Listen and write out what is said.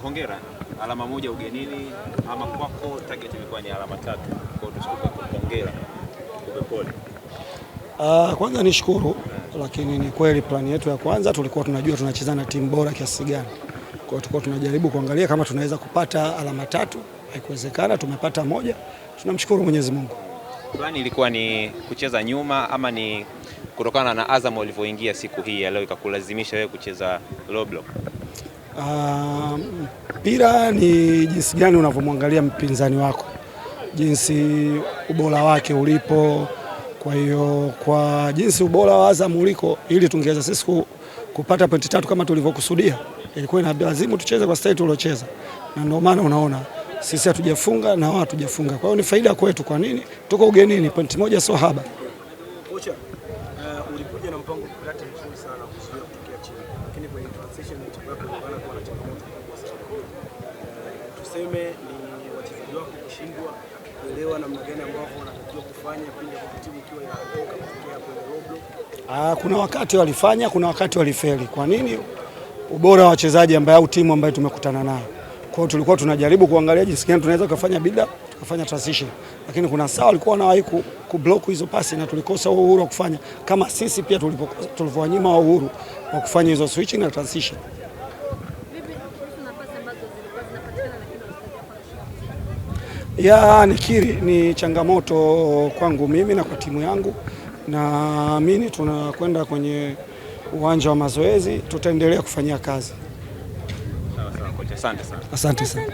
Hongera, alama moja ugenini, ama kwako target ilikuwa ni alama 3. Kwa hiyo tushukuru, hongera, pole. Kwanza nishukuru, lakini ni kweli plani yetu ya kwanza tulikuwa tunajua tunacheza na timu bora kiasi gani. Kwa hiyo tulikuwa tunajaribu kuangalia kama tunaweza kupata alama 3, haikuwezekana, tumepata moja. Tunamshukuru Mwenyezi Mungu. Plani ilikuwa ni kucheza nyuma ama ni kutokana na Azam walivyoingia siku hii ya leo ikakulazimisha wewe kucheza low block? Mpira ni jinsi gani unavyomwangalia mpinzani wako, jinsi ubora wake ulipo. Kwa hiyo kwa jinsi ubora wa Azam uliko, ili tungeweza sisi kupata pointi 3 kama tulivyokusudia, ilikuwa inalazimu tucheze kwa style tuliocheza, na ndio maana unaona sisi hatujafunga na wao hatujafunga. Kwa hiyo ni faida kwetu. Kwa nini? Tuko ugenini, pointi moja sio haba. Kocha, ulikuja na mpango mkakati mzuri sana kuzuia kutokea chini, lakini kwenye transition ya timu yako inaonekana kuwa na changamoto kubwa sana. Tuseme ni wachezaji wako kushindwa kuelewa namna gani ambavyo wanatakiwa kufanya pindi kwa timu ikiwa inatoka kutokea kwenye low block. Kuna wakati walifanya, kuna wakati walifeli. Kwa nini? Ubora wa wachezaji au timu ambayo tumekutana nayo. Kwa hiyo tulikuwa tunajaribu kuangalia jinsi gani tunaweza kufanya build-up, kufanya transition. Lakini kuna saa walikuwa wanawahi kublock hizo pasi na tulikosa uhuru wa kufanya, kama sisi pia tulivyowanyima uhuru wa kufanya hizo switching na transition. Nikiri ni changamoto kwangu mimi na kwa timu yangu, na mimi tunakwenda kwenye uwanja wa mazoezi, tutaendelea kufanyia kazi. Sawa kocha, asante sana. Asante sana.